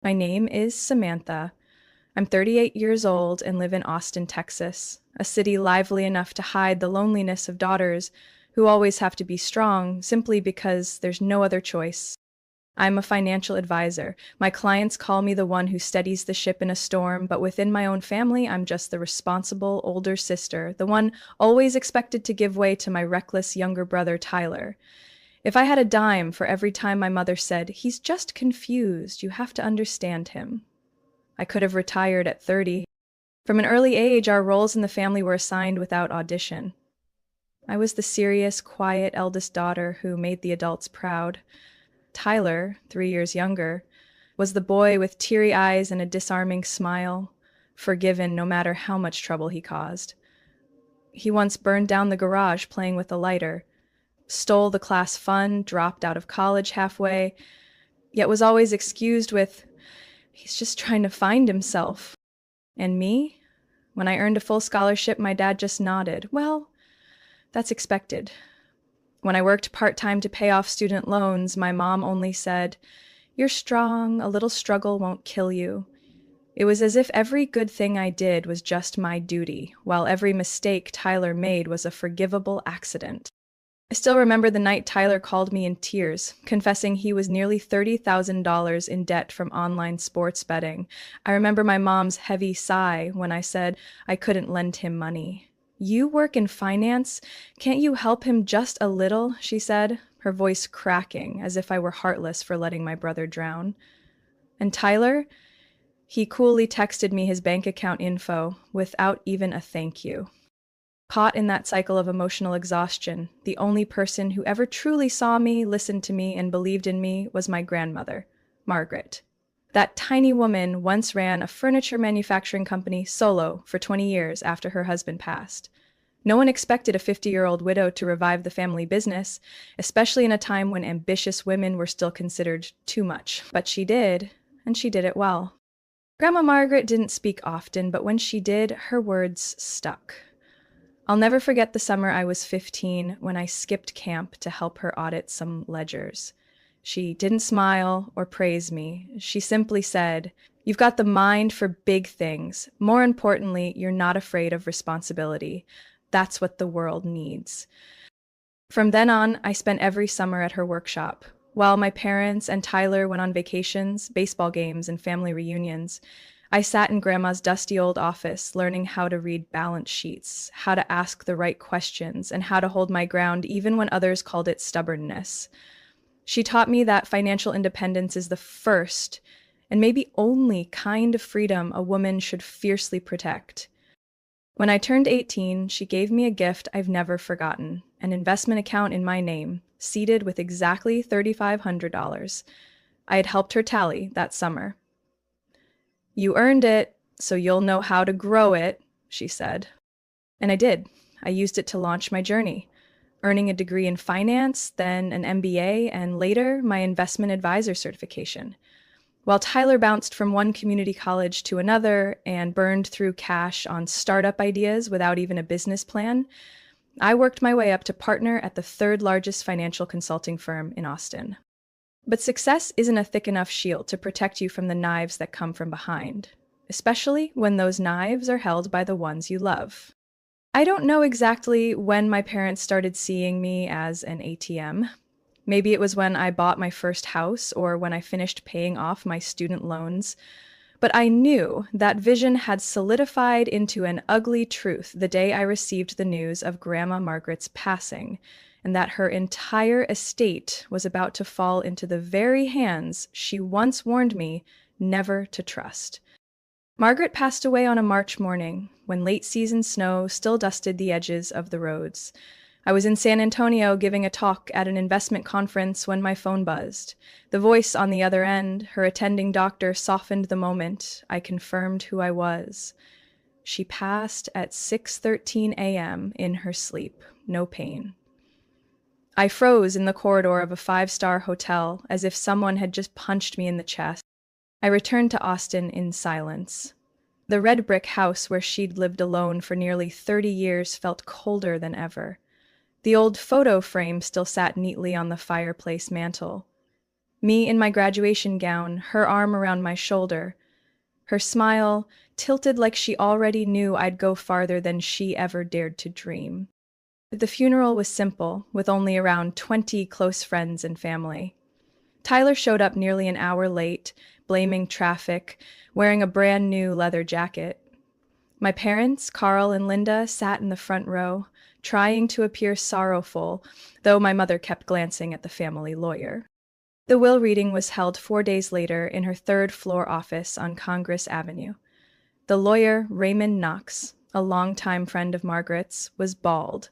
My name is Samantha. I'm 38 years old and live in Austin, Texas, a city lively enough to hide the loneliness of daughters who always have to be strong simply because there's no other choice. I'm a financial advisor. My clients call me the one who steadies the ship in a storm, but within my own family, I'm just the responsible older sister, the one always expected to give way to my reckless younger brother, Tyler. If I had a dime for every time my mother said, "He's just confused, you have to understand him," I could have retired at 30. From an early age, our roles in the family were assigned without audition. I was the serious, quiet eldest daughter who made the adults proud. Tyler, 3 years younger, was the boy with teary eyes and a disarming smile, forgiven no matter how much trouble he caused. He once burned down the garage playing with a lighter, stole the class fund, dropped out of college halfway, yet was always excused with, "He's just trying to find himself." And me? When I earned a full scholarship, my dad just nodded. "Well, that's expected." When I worked part-time to pay off student loans, my mom only said, "You're strong, a little struggle won't kill you." It was as if every good thing I did was just my duty, while every mistake Tyler made was a forgivable accident. I still remember the night Tyler called me in tears, confessing he was nearly $30,000 in debt from online sports betting. I remember my mom's heavy sigh when I said I couldn't lend him money. "You work in finance? Can't you help him just a little?" she said, her voice cracking as if I were heartless for letting my brother drown. And Tyler? He coolly texted me his bank account info without even a thank you. Caught in that cycle of emotional exhaustion, the only person who ever truly saw me, listened to me, and believed in me was my grandmother, Margaret. That tiny woman once ran a furniture manufacturing company solo for 20 years after her husband passed. No one expected a 50-year-old widow to revive the family business, especially in a time when ambitious women were still considered too much. But she did, and she did it well. Grandma Margaret didn't speak often, but when she did, her words stuck. I'll never forget the summer I was 15 when I skipped camp to help her audit some ledgers. She didn't smile or praise me. She simply said, "You've got the mind for big things. More importantly, you're not afraid of responsibility. That's what the world needs." From then on, I spent every summer at her workshop. While my parents and Tyler went on vacations, baseball games, and family reunions, I sat in Grandma's dusty old office learning how to read balance sheets, how to ask the right questions, and how to hold my ground even when others called it stubbornness. She taught me that financial independence is the first, and maybe only, kind of freedom a woman should fiercely protect. When I turned 18, she gave me a gift I've never forgotten, an investment account in my name, seeded with exactly $3,500. I had helped her tally that summer. "You earned it, so you'll know how to grow it," she said. And I did. I used it to launch my journey, earning a degree in finance, then an MBA, and later my investment advisor certification. While Tyler bounced from one community college to another and burned through cash on startup ideas without even a business plan, I worked my way up to partner at the third largest financial consulting firm in Austin. But success isn't a thick enough shield to protect you from the knives that come from behind, especially when those knives are held by the ones you love. I don't know exactly when my parents started seeing me as an ATM. Maybe it was when I bought my first house or when I finished paying off my student loans. But I knew that vision had solidified into an ugly truth the day I received the news of Grandma Margaret's passing, and that her entire estate was about to fall into the very hands she once warned me never to trust. Margaret passed away on a March morning, when late-season snow still dusted the edges of the roads. I was in San Antonio giving a talk at an investment conference when my phone buzzed. The voice on the other end, her attending doctor, softened the moment I confirmed who I was. She passed at 6:13 a.m. in her sleep, no pain. I froze in the corridor of a five-star hotel as if someone had just punched me in the chest. I returned to Austin in silence. The red brick house where she'd lived alone for nearly 30 years felt colder than ever. The old photo frame still sat neatly on the fireplace mantel. Me in my graduation gown, her arm around my shoulder. Her smile tilted like she already knew I'd go farther than she ever dared to dream. The funeral was simple, with only around 20 close friends and family. Tyler showed up nearly an hour late, blaming traffic, wearing a brand new leather jacket. My parents, Carl and Linda, sat in the front row, trying to appear sorrowful, though my mother kept glancing at the family lawyer. The will reading was held 4 days later in her third-floor office on Congress Avenue. The lawyer, Raymond Knox, a longtime friend of Margaret's, was bald,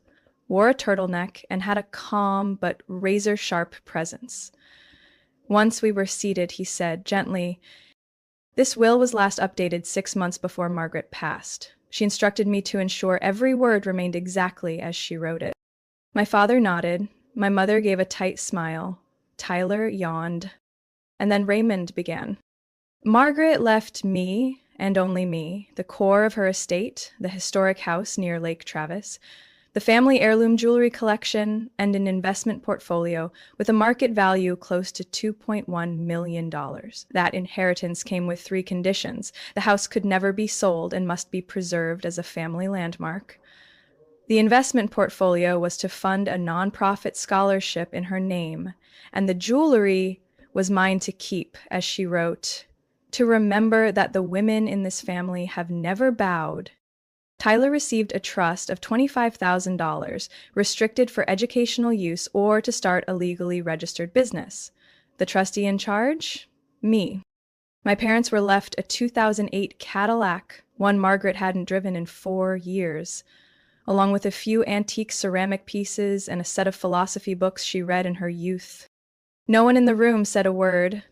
wore a turtleneck, and had a calm but razor-sharp presence. Once we were seated, he said gently, "This will was last updated 6 months before Margaret passed. She instructed me to ensure every word remained exactly as she wrote it." My father nodded. My mother gave a tight smile. Tyler yawned. And then Raymond began. "Margaret left me, and only me, the core of her estate, the historic house near Lake Travis, the family heirloom jewelry collection, and an investment portfolio with a market value close to $2.1 million. That inheritance came with 3 conditions. The house could never be sold and must be preserved as a family landmark. The investment portfolio was to fund a nonprofit scholarship in her name, and the jewelry was mine to keep, as she wrote, to remember that the women in this family have never bowed. Tyler received a trust of $25,000, restricted for educational use or to start a legally registered business. The trustee in charge? Me. My parents were left a 2008 Cadillac, one Margaret hadn't driven in 4 years, along with a few antique ceramic pieces and a set of philosophy books she read in her youth. No one in the room said a word.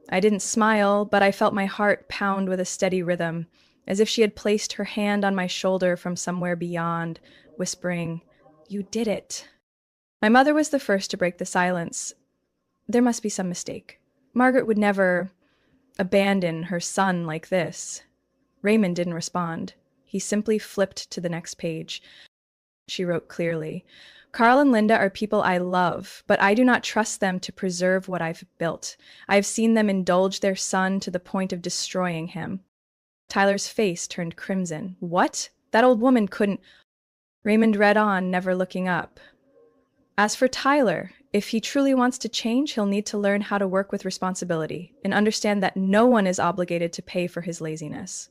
I didn't smile, but I felt my heart pound with a steady rhythm, as if she had placed her hand on my shoulder from somewhere beyond, whispering, "You did it." My mother was the first to break the silence. "There must be some mistake. Margaret would never abandon her son like this." Raymond didn't respond. He simply flipped to the next page. She wrote clearly, "Carl and Linda are people I love, but I do not trust them to preserve what I've built. I have seen them indulge their son to the point of destroying him." Tyler's face turned crimson. "What? That old woman couldn't—" Raymond read on, never looking up. "As for Tyler, if he truly wants to change, he'll need to learn how to work with responsibility and understand that no one is obligated to pay for his laziness."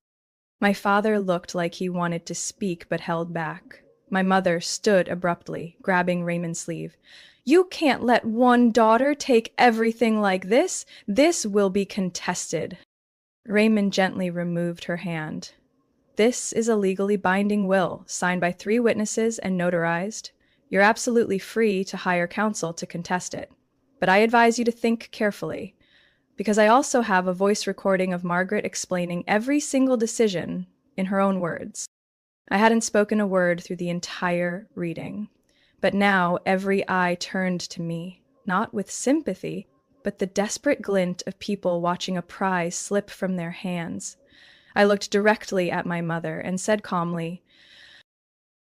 My father looked like he wanted to speak but held back. My mother stood abruptly, grabbing Raymond's sleeve. "You can't let one daughter take everything like this. This will be contested." Raymond gently removed her hand. "This is a legally binding will, signed by 3 witnesses and notarized. You're absolutely free to hire counsel to contest it. But I advise you to think carefully, because I also have a voice recording of Margaret explaining every single decision in her own words." I hadn't spoken a word through the entire reading, but now every eye turned to me, not with sympathy, but the desperate glint of people watching a prize slip from their hands. I looked directly at my mother and said calmly,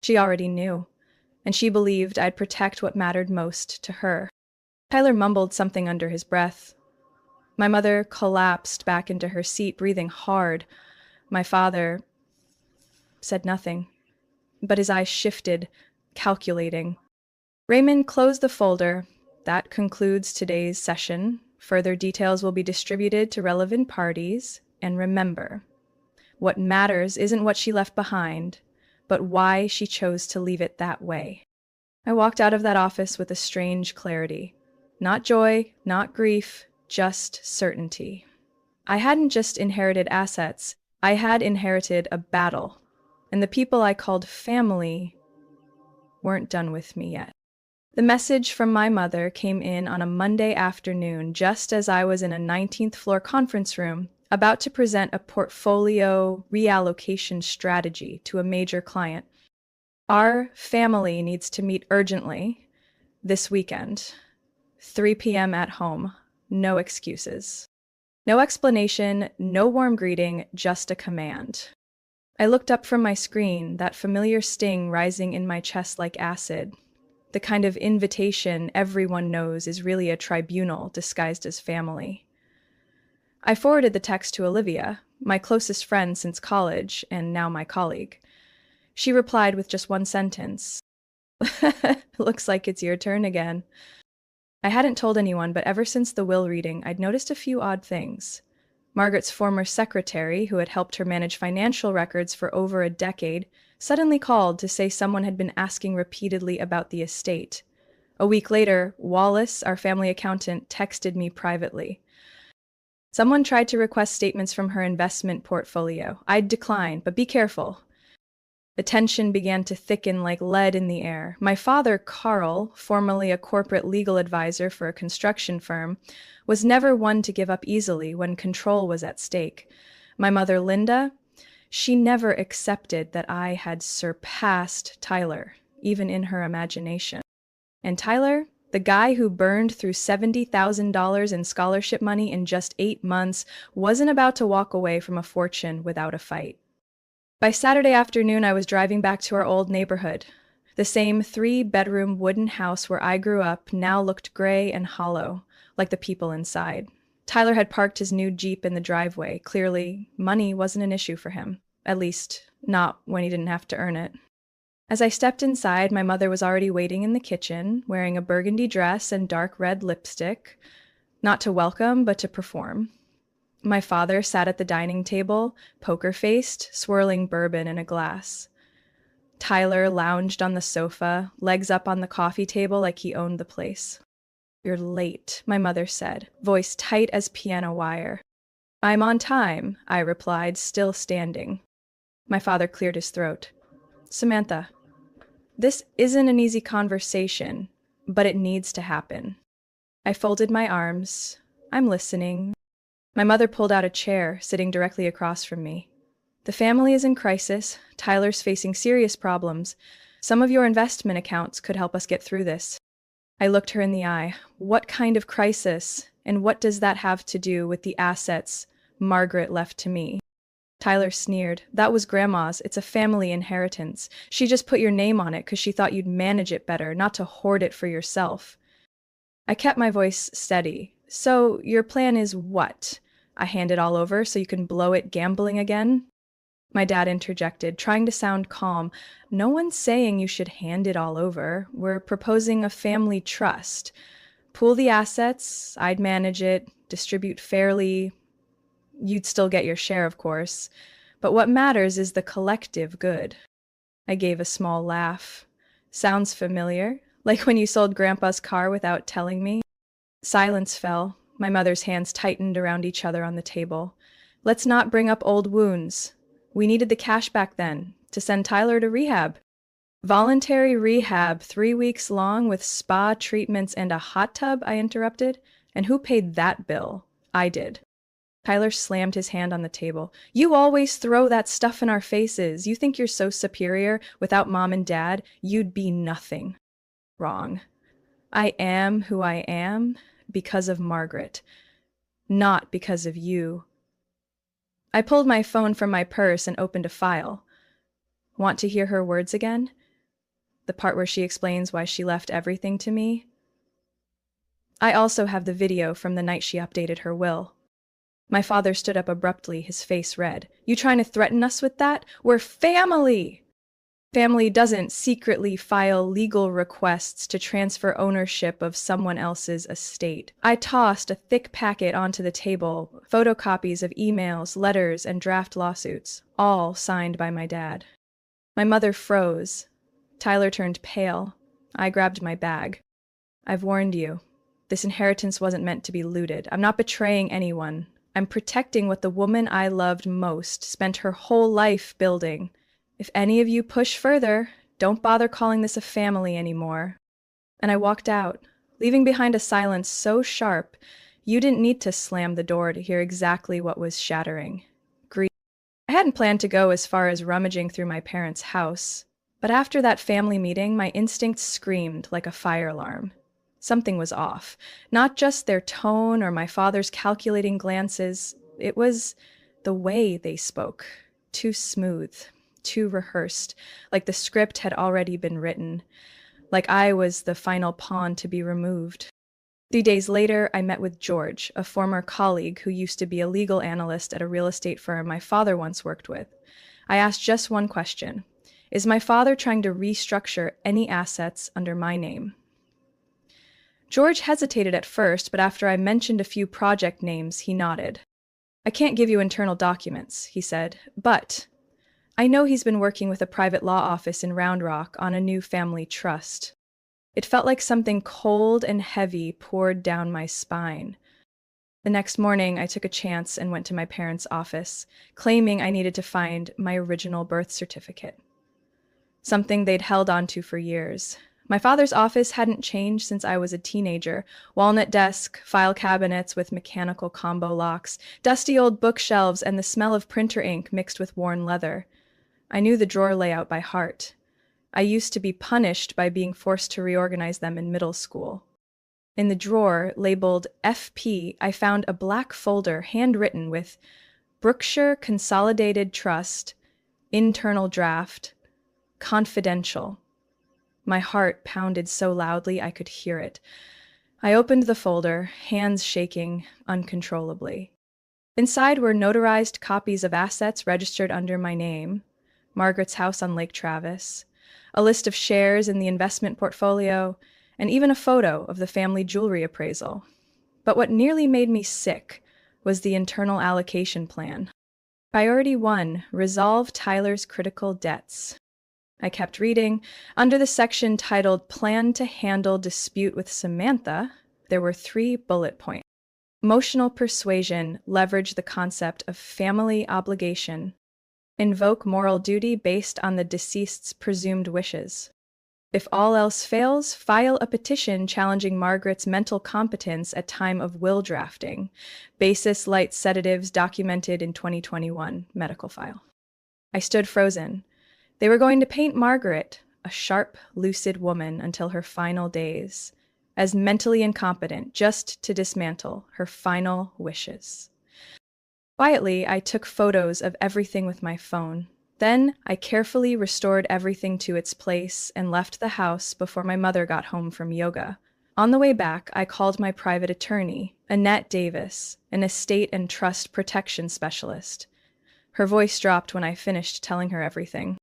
"She already knew, and she believed I'd protect what mattered most to her." Tyler mumbled something under his breath. My mother collapsed back into her seat, breathing hard. My father said nothing, but his eyes shifted, calculating. Raymond closed the folder. "That concludes today's session. Further details will be distributed to relevant parties. And remember, what matters isn't what she left behind, but why she chose to leave it that way." I walked out of that office with a strange clarity. Not joy, not grief, just certainty. I hadn't just inherited assets, I had inherited a battle, and the people I called family weren't done with me yet. The message from my mother came in on a Monday afternoon, just as I was in a 19th floor conference room, about to present a portfolio reallocation strategy to a major client. "Our family needs to meet urgently this weekend. 3 p.m. at home. No excuses." No explanation, no warm greeting, just a command. I looked up from my screen, that familiar sting rising in my chest like acid. The kind of invitation everyone knows is really a tribunal disguised as family. I forwarded the text to Olivia, my closest friend since college and now my colleague. She replied with just one sentence. Looks like it's your turn again. I hadn't told anyone, but ever since the will reading, I'd noticed a few odd things. Margaret's former secretary, who had helped her manage financial records for over a decade, suddenly called to say someone had been asking repeatedly about the estate. A week later, Wallace, our family accountant, texted me privately. Someone tried to request statements from her investment portfolio. I'd decline, but be careful. The tension began to thicken like lead in the air. My father, Carl, formerly a corporate legal advisor for a construction firm, was never one to give up easily when control was at stake. My mother, Linda, she never accepted that I had surpassed Tyler, even in her imagination. And Tyler, the guy who burned through $70,000 in scholarship money in just 8 months, wasn't about to walk away from a fortune without a fight. By Saturday afternoon, I was driving back to our old neighborhood. The same 3-bedroom wooden house where I grew up now looked gray and hollow, like the people inside. Tyler had parked his new Jeep in the driveway. Clearly, money wasn't an issue for him. At least, not when he didn't have to earn it. As I stepped inside, my mother was already waiting in the kitchen, wearing a burgundy dress and dark red lipstick, not to welcome, but to perform. My father sat at the dining table, poker-faced, swirling bourbon in a glass. Tyler lounged on the sofa, legs up on the coffee table like he owned the place. "You're late," my mother said, voice tight as piano wire. "I'm on time," I replied, still standing. My father cleared his throat. "Samantha, this isn't an easy conversation, but it needs to happen." I folded my arms. "I'm listening." My mother pulled out a chair, sitting directly across from me. "The family is in crisis. Tyler's facing serious problems. Some of your investment accounts could help us get through this." I looked her in the eye. What kind of crisis? And what does that have to do with the assets Margaret left to me? Tyler sneered. "That was Grandma's. It's a family inheritance. She just put your name on it because she thought you'd manage it better, not to hoard it for yourself." I kept my voice steady. "So, your plan is what? I hand it all over so you can blow it gambling again?" My dad interjected, trying to sound calm. "No one's saying you should hand it all over. We're proposing a family trust. Pool the assets, I'd manage it, distribute fairly. You'd still get your share, of course. But what matters is the collective good." I gave a small laugh. "Sounds familiar? Like when you sold Grandpa's car without telling me?" Silence fell. My mother's hands tightened around each other on the table. "Let's not bring up old wounds. We needed the cash back then, to send Tyler to rehab." "Voluntary rehab, 3 weeks long with spa treatments and a hot tub," I interrupted. "And who paid that bill?" "I did." Tyler slammed his hand on the table. "You always throw that stuff in our faces. You think you're so superior. Without Mom and Dad, you'd be nothing." "Wrong. I am who I am because of Margaret, not because of you." I pulled my phone from my purse and opened a file. Want to hear her words again? The part where she explains why she left everything to me? I also have the video from the night she updated her will. My father stood up abruptly, his face red. "You trying to threaten us with that? We're family!" Family doesn't secretly file legal requests to transfer ownership of someone else's estate. I tossed a thick packet onto the table, photocopies of emails, letters, and draft lawsuits, all signed by my dad. My mother froze. Tyler turned pale. I grabbed my bag. "I've warned you. This inheritance wasn't meant to be looted. I'm not betraying anyone. I'm protecting what the woman I loved most spent her whole life building. If any of you push further, don't bother calling this a family anymore." And I walked out, leaving behind a silence so sharp, you didn't need to slam the door to hear exactly what was shattering. Grief. I hadn't planned to go as far as rummaging through my parents' house, but after that family meeting, my instincts screamed like a fire alarm. Something was off. Not just their tone or my father's calculating glances. It was the way they spoke. Too smooth. Too rehearsed, like the script had already been written. like I was the final pawn to be removed. 3 days later, I met with George, a former colleague who used to be a legal analyst at a real estate firm my father once worked with. I asked just one question. Is my father trying to restructure any assets under my name? George hesitated at first, but after I mentioned a few project names, he nodded. I can't give you internal documents, he said, but I know he's been working with a private law office in Round Rock on a new family trust. It felt like something cold and heavy poured down my spine. The next morning, I took a chance and went to my parents' office, claiming I needed to find my original birth certificate, something they'd held onto for years. My father's office hadn't changed since I was a teenager. Walnut desk, file cabinets with mechanical combo locks, dusty old bookshelves, and the smell of printer ink mixed with worn leather. I knew the drawer layout by heart. I used to be punished by being forced to reorganize them in middle school. In the drawer, labeled FP, I found a black folder handwritten with Brookshire Consolidated Trust, Internal Draft, Confidential. My heart pounded so loudly I could hear it. I opened the folder, hands shaking uncontrollably. Inside were notarized copies of assets registered under my name, Margaret's house on Lake Travis, a list of shares in the investment portfolio, and even a photo of the family jewelry appraisal. But what nearly made me sick was the internal allocation plan. Priority 1, resolve Tyler's critical debts. I kept reading. Under the section titled Plan to Handle Dispute with Samantha, there were 3 bullet points. Emotional persuasion, leverage the concept of family obligation. Invoke moral duty based on the deceased's presumed wishes. If all else fails, file a petition challenging Margaret's mental competence at time of will drafting. Basis light sedatives documented in 2021 medical file. I stood frozen. They were going to paint Margaret, a sharp, lucid woman until her final days, as mentally incompetent just to dismantle her final wishes. Quietly, I took photos of everything with my phone. Then I carefully restored everything to its place and left the house before my mother got home from yoga. On the way back, I called my private attorney, Annette Davis, an estate and trust protection specialist. Her voice dropped when I finished telling her everything.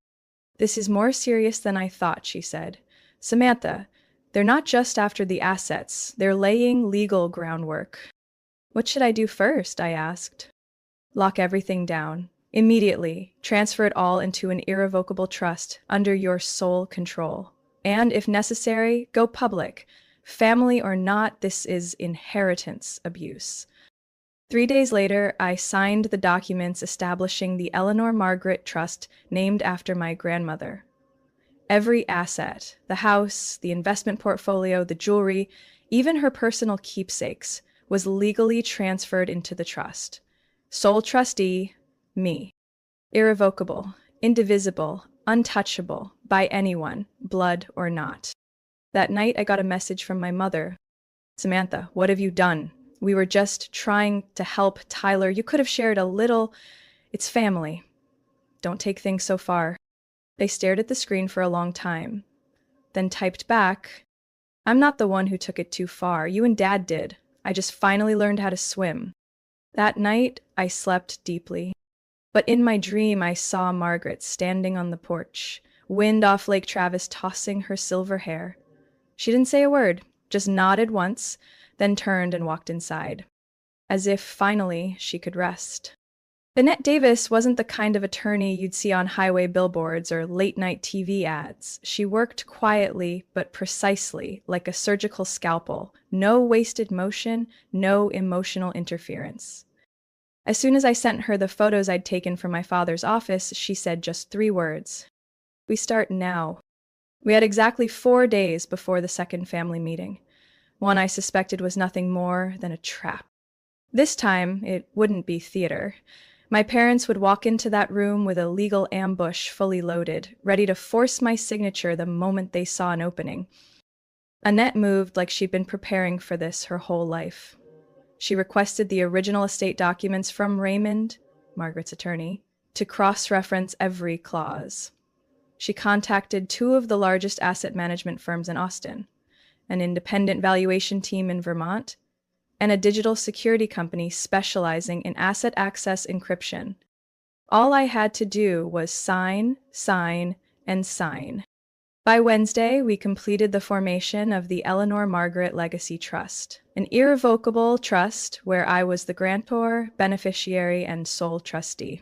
This is more serious than I thought, she said. Samantha, they're not just after the assets, they're laying legal groundwork. What should I do first? I asked. Lock everything down. Immediately, transfer it all into an irrevocable trust under your sole control. And, if necessary, go public. Family or not, this is inheritance abuse. 3 days later, I signed the documents establishing the Eleanor Margaret Trust named after my grandmother. Every asset, the house, the investment portfolio, the jewelry, even her personal keepsakes, was legally transferred into the trust. Sole trustee, me. Irrevocable, indivisible, untouchable by anyone, blood or not. That night, I got a message from my mother. Samantha, what have you done? We were just trying to help Tyler. You could have shared a little. It's family. Don't take things so far. They stared at the screen for a long time, then typed back, I'm not the one who took it too far. You and Dad did. I just finally learned how to swim. That night, I slept deeply. But in my dream, I saw Margaret standing on the porch, wind off Lake Travis tossing her silver hair. She didn't say a word, just nodded once, then turned and walked inside, as if finally she could rest. Annette Davis wasn't the kind of attorney you'd see on highway billboards or late-night TV ads. She worked quietly but precisely, like a surgical scalpel. No wasted motion, no emotional interference. As soon as I sent her the photos I'd taken from my father's office, she said just 3 words. We start now. We had exactly 4 days before the second family meeting. One I suspected was nothing more than a trap. This time, it wouldn't be theater. My parents would walk into that room with a legal ambush fully loaded, ready to force my signature the moment they saw an opening. Annette moved like she'd been preparing for this her whole life. She requested the original estate documents from Raymond, Margaret's attorney, to cross-reference every clause. She contacted two of the largest asset management firms in Austin, an independent valuation team in Vermont, and a digital security company specializing in asset access encryption. All I had to do was sign, sign, and sign. By Wednesday, we completed the formation of the Eleanor Margaret Legacy Trust, an irrevocable trust where I was the grantor, beneficiary, and sole trustee.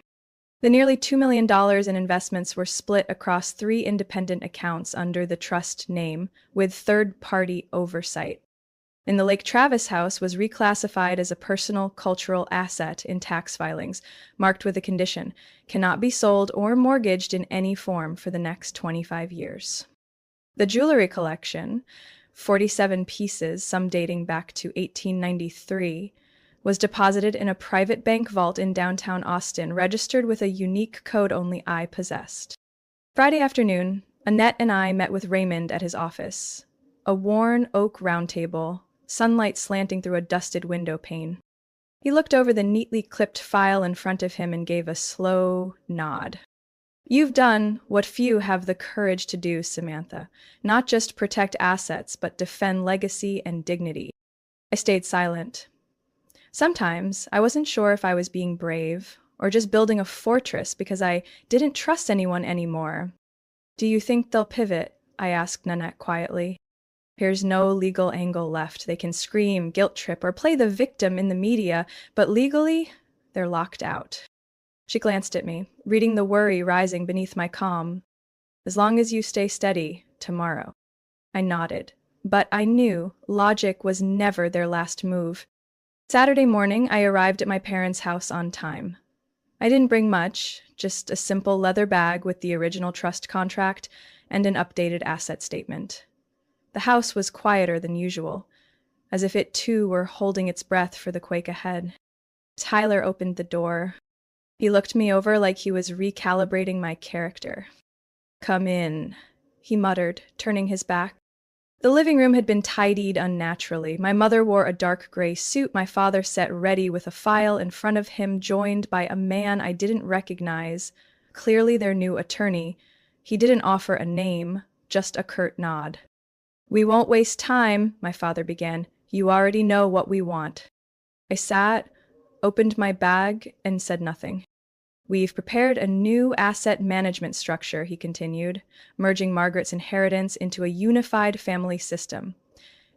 The nearly $2 million in investments were split across 3 independent accounts under the trust name, with third-party oversight. In the Lake Travis house was reclassified as a personal cultural asset in tax filings, marked with a condition, cannot be sold or mortgaged in any form for the next 25 years. The jewelry collection, 47 pieces, some dating back to 1893, was deposited in a private bank vault in downtown Austin, registered with a unique code only I possessed. Friday afternoon, Annette and I met with Raymond at his office. A worn oak round table, sunlight slanting through a dusted window pane. He looked over the neatly clipped file in front of him and gave a slow nod. You've done what few have the courage to do, Samantha. Not just protect assets, but defend legacy and dignity. I stayed silent. Sometimes I wasn't sure if I was being brave or just building a fortress because I didn't trust anyone anymore. Do you think they'll pivot? I asked Nanette quietly. There's no legal angle left. They can scream, guilt trip, or play the victim in the media, but legally, they're locked out. She glanced at me, reading the worry rising beneath my calm. As long as you stay steady, tomorrow. I nodded, but I knew logic was never their last move. Saturday morning, I arrived at my parents' house on time. I didn't bring much, just a simple leather bag with the original trust contract and an updated asset statement. The house was quieter than usual, as if it too were holding its breath for the quake ahead. Tyler opened the door. He looked me over like he was recalibrating my character. Come in, he muttered, turning his back. The living room had been tidied unnaturally. My mother wore a dark gray suit. My father sat ready with a file in front of him, joined by a man I didn't recognize, clearly their new attorney. He didn't offer a name, just a curt nod. We won't waste time, my father began. You already know what we want. I sat, opened my bag, and said nothing. We've prepared a new asset management structure, he continued, merging Margaret's inheritance into a unified family system.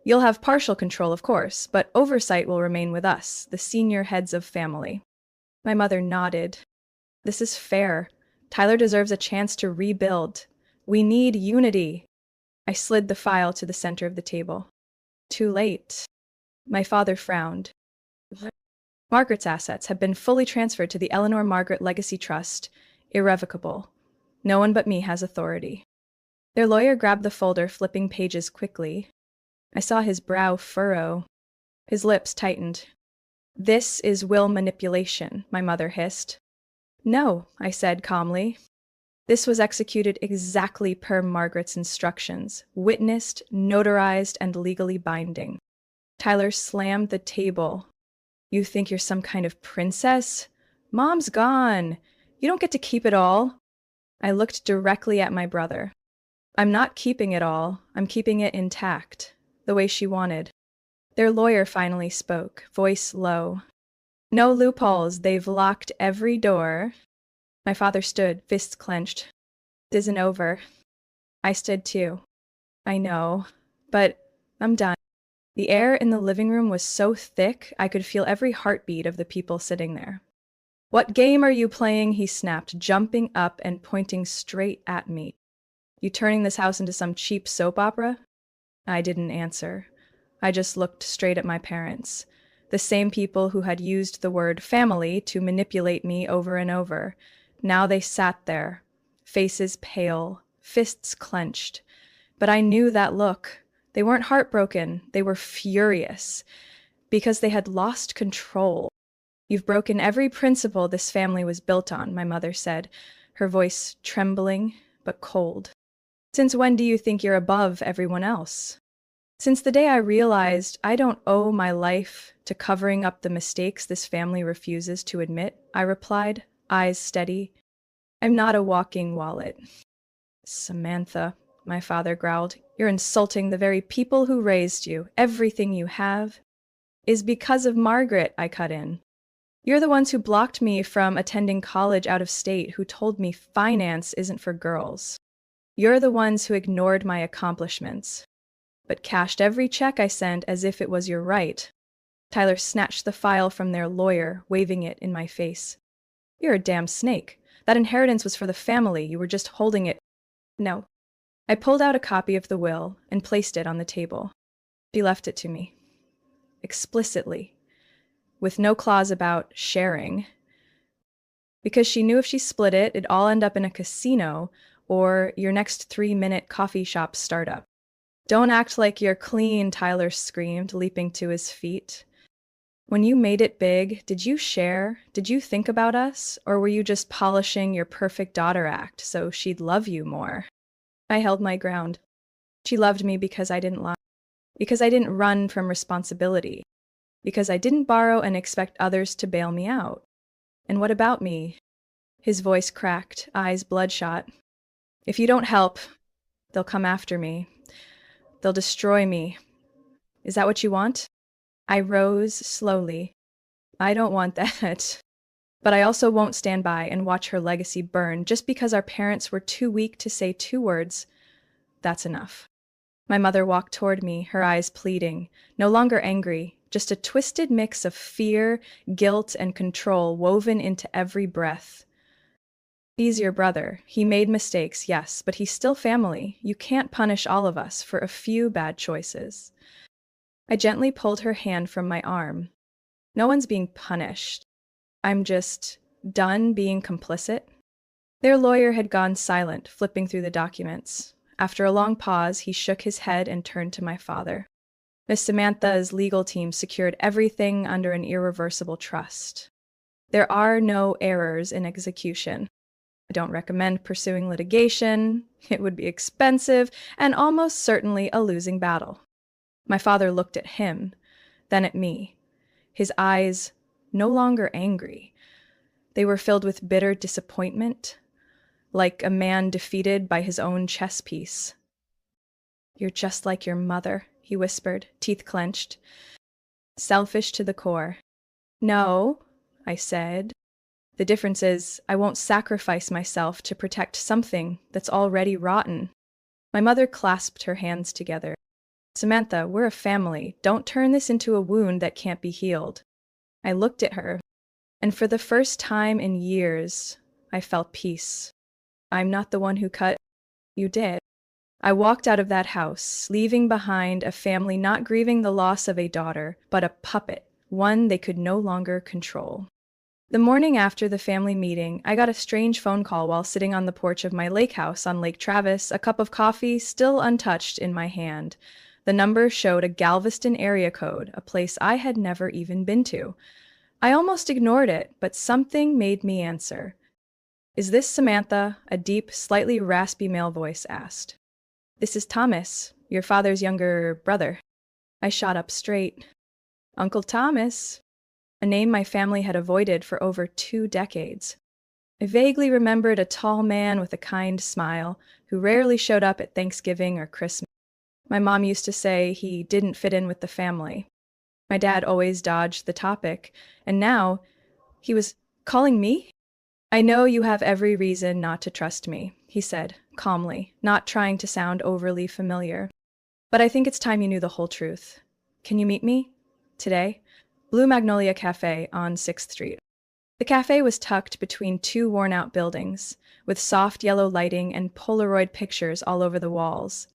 You'll have partial control, of course, but oversight will remain with us, the senior heads of family. My mother nodded. This is fair. Tyler deserves a chance to rebuild. We need unity. I slid the file to the center of the table. Too late. My father frowned. Margaret's assets have been fully transferred to the Eleanor Margaret Legacy Trust, irrevocable. No one but me has authority. Their lawyer grabbed the folder, flipping pages quickly. I saw his brow furrow. His lips tightened. This is will manipulation, my mother hissed. No, I said calmly. This was executed exactly per Margaret's instructions, witnessed, notarized, and legally binding. Tyler slammed the table. You think you're some kind of princess? Mom's gone. You don't get to keep it all. I looked directly at my brother. I'm not keeping it all. I'm keeping it intact, the way she wanted. Their lawyer finally spoke, voice low. No loopholes. They've locked every door. My father stood, fists clenched. It isn't over. I stood too. I know, but I'm done. The air in the living room was so thick I could feel every heartbeat of the people sitting there. What game are you playing? He snapped, jumping up and pointing straight at me. You turning this house into some cheap soap opera? I didn't answer. I just looked straight at my parents, the same people who had used the word family to manipulate me over and over. Now they sat there, faces pale, fists clenched. But I knew that look. They weren't heartbroken, they were furious, because they had lost control. You've broken every principle this family was built on, my mother said, her voice trembling but cold. Since when do you think you're above everyone else? Since the day I realized I don't owe my life to covering up the mistakes this family refuses to admit, I replied, eyes steady. I'm not a walking wallet. Samantha, my father growled, you're insulting the very people who raised you. Everything you have is because of Margaret, I cut in. You're the ones who blocked me from attending college out of state, who told me finance isn't for girls. You're the ones who ignored my accomplishments, but cashed every check I sent as if it was your right. Tyler snatched the file from their lawyer, waving it in my face. You're a damn snake. That inheritance was for the family. You were just holding it. No. I pulled out a copy of the will and placed it on the table. She left it to me. Explicitly. With no clause about sharing. Because she knew if she split it, it'd all end up in a casino or your next 3-minute coffee shop startup. Don't act like you're clean, Tyler screamed, leaping to his feet. When you made it big, did you share? Did you think about us? Or were you just polishing your perfect daughter act so she'd love you more? I held my ground. She loved me because I didn't lie. Because I didn't run from responsibility. Because I didn't borrow and expect others to bail me out. And what about me? His voice cracked, eyes bloodshot. If you don't help, they'll come after me. They'll destroy me. Is that what you want? I rose slowly. I don't want that. But I also won't stand by and watch her legacy burn just because our parents were too weak to say 2 words. That's enough. My mother walked toward me, her eyes pleading, no longer angry, just a twisted mix of fear, guilt, and control woven into every breath. He's your brother. He made mistakes, yes, but he's still family. You can't punish all of us for a few bad choices. I gently pulled her hand from my arm. No one's being punished. I'm just done being complicit. Their lawyer had gone silent, flipping through the documents. After a long pause, he shook his head and turned to my father. Miss Samantha's legal team secured everything under an irreversible trust. There are no errors in execution. I don't recommend pursuing litigation. It would be expensive and almost certainly a losing battle. My father looked at him, then at me, his eyes no longer angry. They were filled with bitter disappointment, like a man defeated by his own chess piece. You're just like your mother, he whispered, teeth clenched. Selfish to the core. No, I said. The difference is I won't sacrifice myself to protect something that's already rotten. My mother clasped her hands together. Samantha, we're a family. Don't turn this into a wound that can't be healed. I looked at her, and for the first time in years, I felt peace. I'm not the one who cut. You did. I walked out of that house, leaving behind a family not grieving the loss of a daughter, but a puppet, one they could no longer control. The morning after the family meeting, I got a strange phone call while sitting on the porch of my lake house on Lake Travis, a cup of coffee still untouched in my hand. The number showed a Galveston area code, a place I had never even been to. I almost ignored it, but something made me answer. Is this Samantha? A deep, slightly raspy male voice asked. This is Thomas, your father's younger brother. I shot up straight. Uncle Thomas, a name my family had avoided for over 2 decades. I vaguely remembered a tall man with a kind smile who rarely showed up at Thanksgiving or Christmas. My mom used to say he didn't fit in with the family. My dad always dodged the topic, and now he was calling me? I know you have every reason not to trust me, he said, calmly, not trying to sound overly familiar. But I think it's time you knew the whole truth. Can you meet me? Today? Blue Magnolia Cafe on 6th Street. The cafe was tucked between 2 worn-out buildings, with soft yellow lighting and Polaroid pictures all over the walls.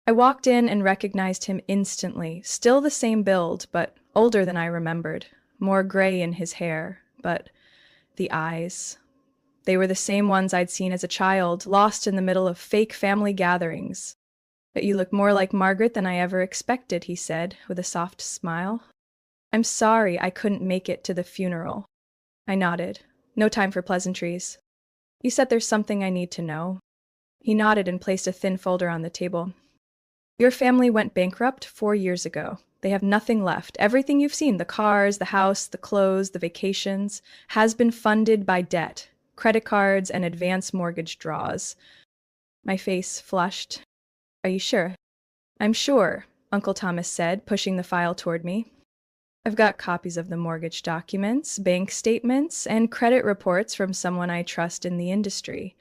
I walked in and recognized him instantly, still the same build, but older than I remembered, more gray in his hair, but the eyes. They were the same ones I'd seen as a child, lost in the middle of fake family gatherings. But you look more like Margaret than I ever expected, he said, with a soft smile. I'm sorry I couldn't make it to the funeral. I nodded. No time for pleasantries. You said there's something I need to know. He nodded and placed a thin folder on the table. Your family went bankrupt 4 years ago. They have nothing left. Everything you've seen, the cars, the house, the clothes, the vacations, has been funded by debt, credit cards, and advance mortgage draws. My face flushed. Are you sure? I'm sure, Uncle Thomas said, pushing the file toward me. I've got copies of the mortgage documents, bank statements, and credit reports from someone I trust in the industry.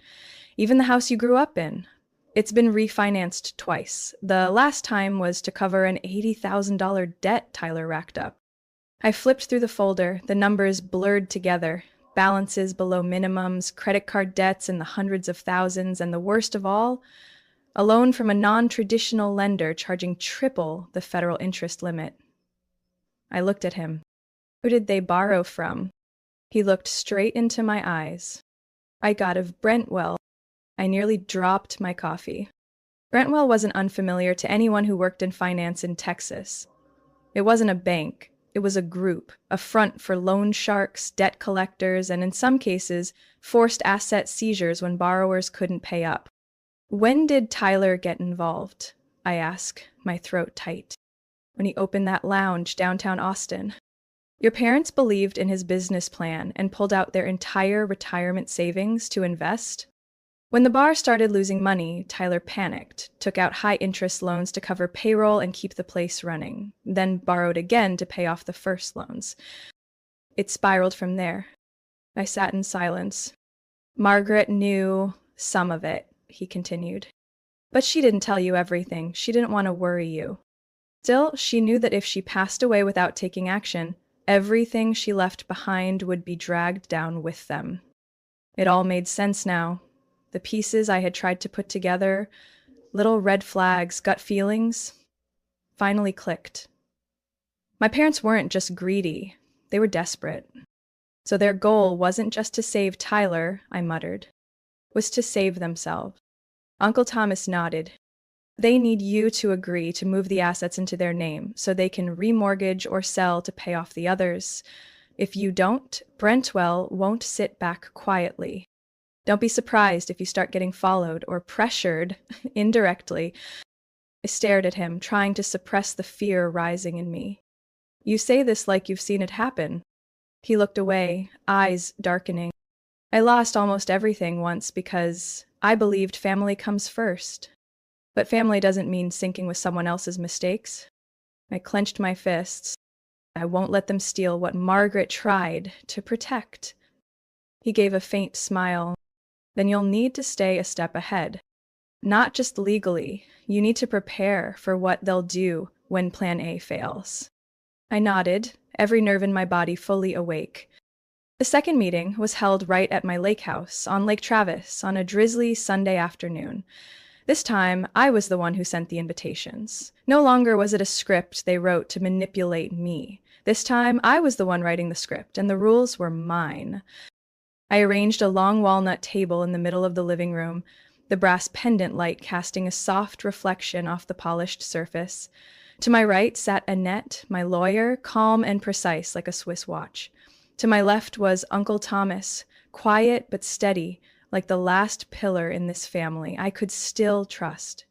Even the house you grew up in. It's been refinanced twice. The last time was to cover an $80,000 debt Tyler racked up. I flipped through the folder, the numbers blurred together. Balances below minimums, credit card debts in the hundreds of thousands, and the worst of all, a loan from a non-traditional lender charging triple the federal interest limit. I looked at him. Who did they borrow from? He looked straight into my eyes. I got of Brentwell. I nearly dropped my coffee. Brentwell wasn't unfamiliar to anyone who worked in finance in Texas. It wasn't a bank. It was a group, a front for loan sharks, debt collectors, and in some cases, forced asset seizures when borrowers couldn't pay up. When did Tyler get involved? I asked, my throat tight. When he opened that lounge downtown Austin. Your parents believed in his business plan and pulled out their entire retirement savings to invest? When the bar started losing money, Tyler panicked, took out high-interest loans to cover payroll and keep the place running, then borrowed again to pay off the first loans. It spiraled from there. I sat in silence. Margaret knew some of it, he continued. But she didn't tell you everything. She didn't want to worry you. Still, she knew that if she passed away without taking action, everything she left behind would be dragged down with them. It all made sense now. The pieces I had tried to put together, little red flags, gut feelings, finally clicked. My parents weren't just greedy, they were desperate. So their goal wasn't just to save Tyler, I muttered, was to save themselves. Uncle Thomas nodded. They need you to agree to move the assets into their name so they can remortgage or sell to pay off the others. If you don't, Brentwell won't sit back quietly. Don't be surprised if you start getting followed or pressured indirectly. I stared at him, trying to suppress the fear rising in me. You say this like you've seen it happen. He looked away, eyes darkening. I lost almost everything once because I believed family comes first. But family doesn't mean sinking with someone else's mistakes. I clenched my fists. I won't let them steal what Margaret tried to protect. He gave a faint smile. Then you'll need to stay a step ahead. Not just legally, you need to prepare for what they'll do when Plan A fails. I nodded, every nerve in my body fully awake. The second meeting was held right at my lake house on Lake Travis on a drizzly Sunday afternoon. This time, I was the one who sent the invitations. No longer was it a script they wrote to manipulate me. This time, I was the one writing the script, and the rules were mine. I arranged a long walnut table in the middle of the living room, the brass pendant light casting a soft reflection off the polished surface. To my right sat Annette, my lawyer, calm and precise like a Swiss watch. To my left was Uncle Thomas, quiet but steady, like the last pillar in this family I could still trust.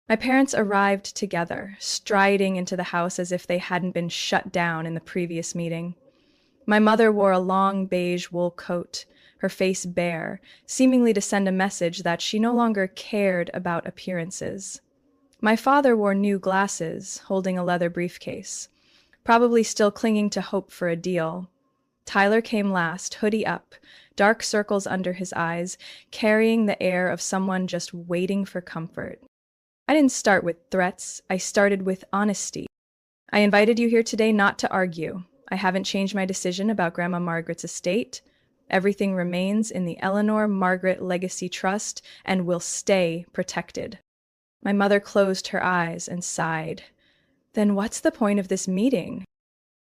My parents arrived together, striding into the house as if they hadn't been shut down in the previous meeting. My mother wore a long beige wool coat, her face bare, seemingly to send a message that she no longer cared about appearances. My father wore new glasses, holding a leather briefcase, probably still clinging to hope for a deal. Tyler came last, hoodie up, dark circles under his eyes, carrying the air of someone just waiting for comfort. I didn't start with threats, I started with honesty. I invited you here today not to argue. I haven't changed my decision about Grandma Margaret's estate. Everything remains in the Eleanor Margaret Legacy Trust and will stay protected. My mother closed her eyes and sighed. Then what's the point of this meeting?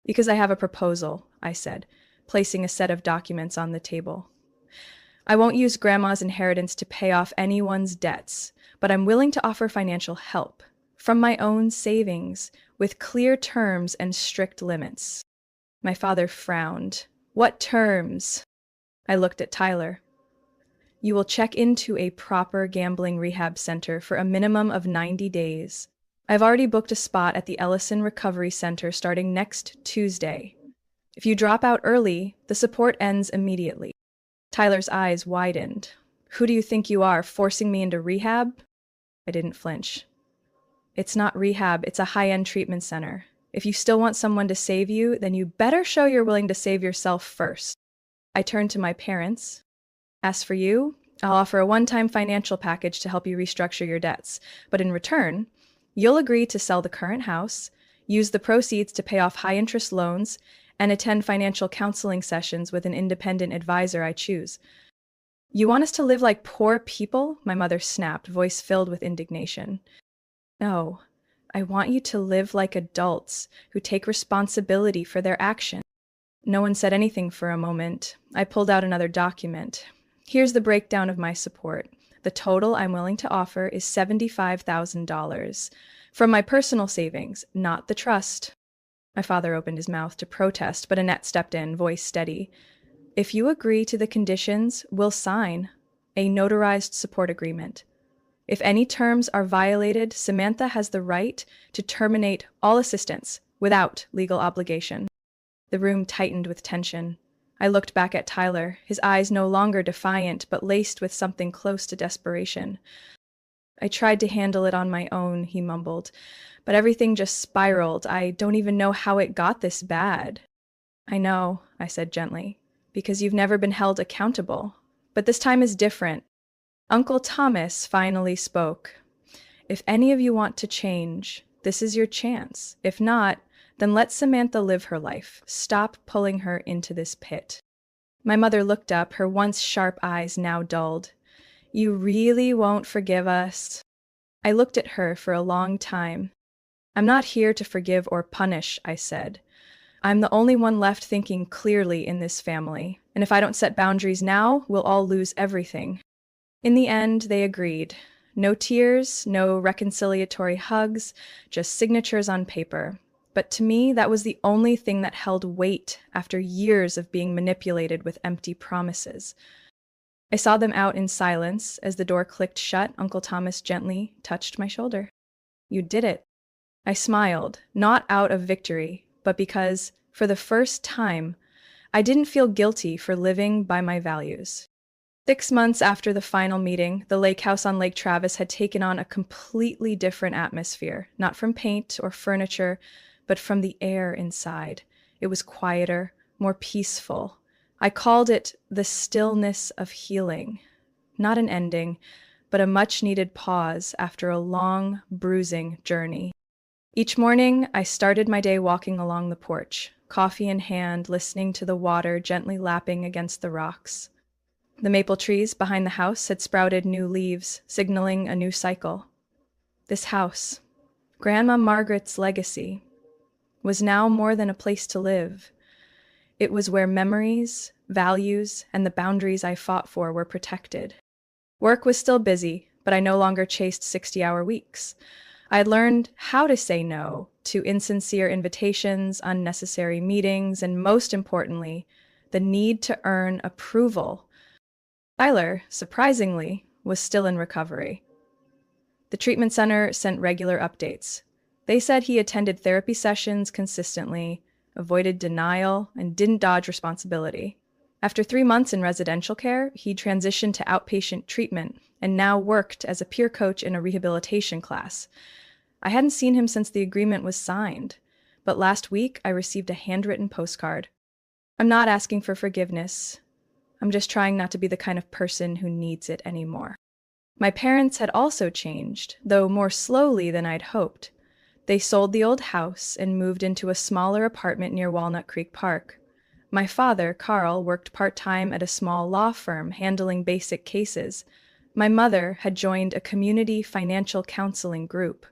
Because I have a proposal, I said, placing a set of documents on the table. I won't use Grandma's inheritance to pay off anyone's debts, but I'm willing to offer financial help from my own savings with clear terms and strict limits. My father frowned. What terms? I looked at Tyler. You will check into a proper gambling rehab center for a minimum of 90 days. I've already booked a spot at the Ellison Recovery Center starting next Tuesday. If you drop out early, the support ends immediately. Tyler's eyes widened. Who do you think you are, forcing me into rehab? I didn't flinch. It's not rehab, it's a high-end treatment center. If you still want someone to save you, then you better show you're willing to save yourself first. I turned to my parents. As for you, I'll offer a one-time financial package to help you restructure your debts. But in return, you'll agree to sell the current house, use the proceeds to pay off high-interest loans, and attend financial counseling sessions with an independent advisor I choose. You want us to live like poor people? My mother snapped, voice filled with indignation. No, I want you to live like adults who take responsibility for their actions. No one said anything for a moment. I pulled out another document. Here's the breakdown of my support. The total I'm willing to offer is $75,000 from my personal savings, not the trust. My father opened his mouth to protest, but Annette stepped in, voice steady. If you agree to the conditions, we'll sign a notarized support agreement. If any terms are violated, Samantha has the right to terminate all assistance without legal obligation. The room tightened with tension. I looked back at Tyler, his eyes no longer defiant, but laced with something close to desperation. I tried to handle it on my own, he mumbled, but everything just spiraled. I don't even know how it got this bad. I know, I said gently, because you've never been held accountable. But this time is different. Uncle Thomas finally spoke. If any of you want to change, this is your chance. If not, then let Samantha live her life. Stop pulling her into this pit. My mother looked up, her once sharp eyes now dulled. You really won't forgive us? I looked at her for a long time. I'm not here to forgive or punish, I said. I'm the only one left thinking clearly in this family, and if I don't set boundaries now, we'll all lose everything. In the end, they agreed. No tears, no reconciliatory hugs, just signatures on paper. But to me, that was the only thing that held weight after years of being manipulated with empty promises. I saw them out in silence. As the door clicked shut, Uncle Thomas gently touched my shoulder. You did it. I smiled, not out of victory, but because, for the first time, I didn't feel guilty for living by my values. 6 months after the final meeting, the lake house on Lake Travis had taken on a completely different atmosphere, not from paint or furniture, but from the air inside. It was quieter, more peaceful. I called it the stillness of healing. Not an ending, but a much-needed pause after a long, bruising journey. Each morning, I started my day walking along the porch, coffee in hand, listening to the water gently lapping against the rocks. The maple trees behind the house had sprouted new leaves, signaling a new cycle. This house, Grandma Margaret's legacy, was now more than a place to live. It was where memories, values, and the boundaries I fought for were protected. Work was still busy, but I no longer chased 60-hour weeks. I had learned how to say no to insincere invitations, unnecessary meetings, and most importantly, the need to earn approval. Tyler, surprisingly, was still in recovery. The treatment center sent regular updates. They said he attended therapy sessions consistently, avoided denial, and didn't dodge responsibility. After 3 months in residential care, he transitioned to outpatient treatment and now worked as a peer coach in a rehabilitation class. I hadn't seen him since the agreement was signed, but last week I received a handwritten postcard. I'm not asking for forgiveness. I'm just trying not to be the kind of person who needs it anymore. My parents had also changed, though more slowly than I'd hoped. They sold the old house and moved into a smaller apartment near Walnut Creek Park. My father, Carl, worked part-time at a small law firm handling basic cases. My mother had joined a community financial counseling group,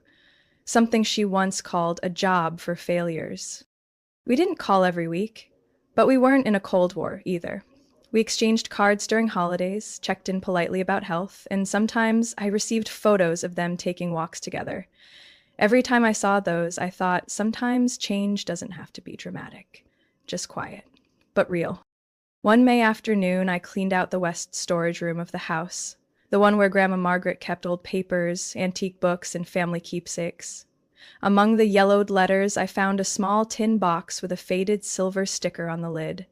something she once called a job for failures. We didn't call every week, but we weren't in a Cold War either. We exchanged cards during holidays, checked in politely about health, and sometimes I received photos of them taking walks together. Every time I saw those, I thought sometimes change doesn't have to be dramatic, just quiet, but real. One May afternoon, I cleaned out the west storage room of the house, the one where Grandma Margaret kept old papers, antique books, and family keepsakes. Among the yellowed letters, I found a small tin box with a faded silver sticker on the lid.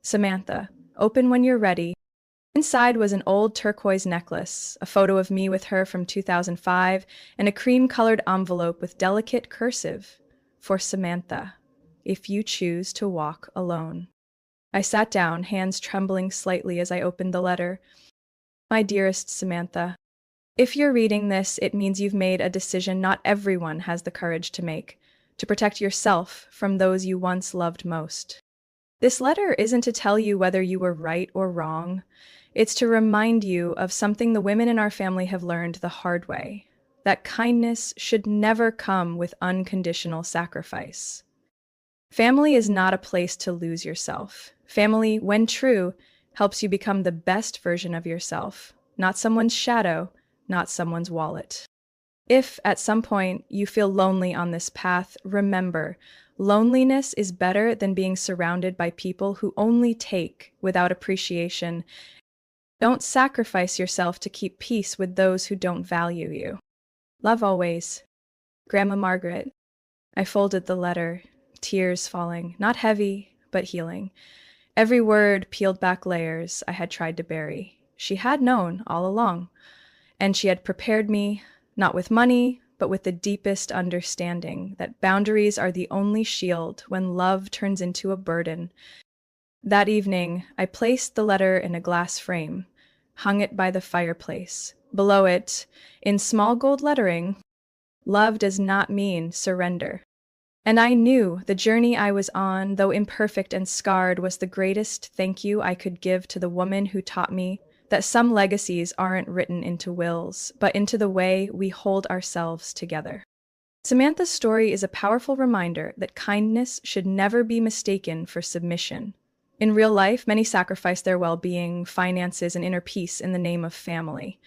Samantha, open when you're ready. Inside was an old turquoise necklace, a photo of me with her from 2005, and a cream-colored envelope with delicate cursive. For Samantha, if you choose to walk alone. I sat down, hands trembling slightly as I opened the letter. My dearest Samantha, if you're reading this, it means you've made a decision not everyone has the courage to make, to protect yourself from those you once loved most. This letter isn't to tell you whether you were right or wrong. It's to remind you of something the women in our family have learned the hard way, that kindness should never come with unconditional sacrifice. Family is not a place to lose yourself. Family, when true, helps you become the best version of yourself, not someone's shadow, not someone's wallet. If, at some point, you feel lonely on this path, remember, loneliness is better than being surrounded by people who only take without appreciation. Don't sacrifice yourself to keep peace with those who don't value you. Love always. Grandma Margaret. I folded the letter, tears falling, not heavy, but healing. Every word peeled back layers I had tried to bury. She had known all along, and she had prepared me, not with money, but with the deepest understanding that boundaries are the only shield when love turns into a burden. That evening, I placed the letter in a glass frame, hung it by the fireplace. Below it, in small gold lettering, love does not mean surrender. And I knew the journey I was on, though imperfect and scarred, was the greatest thank you I could give to the woman who taught me that some legacies aren't written into wills, but into the way we hold ourselves together. Samantha's story is a powerful reminder that kindness should never be mistaken for submission. In real life, many sacrifice their well-being, finances, and inner peace in the name of family.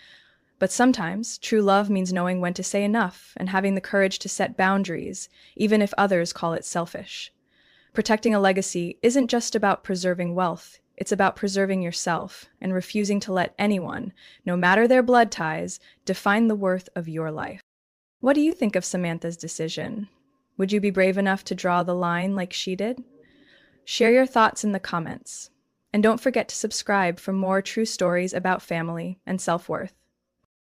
But sometimes, true love means knowing when to say enough and having the courage to set boundaries, even if others call it selfish. Protecting a legacy isn't just about preserving wealth, it's about preserving yourself and refusing to let anyone, no matter their blood ties, define the worth of your life. What do you think of Samantha's decision? Would you be brave enough to draw the line like she did? Share your thoughts in the comments. And don't forget to subscribe for more true stories about family and self-worth.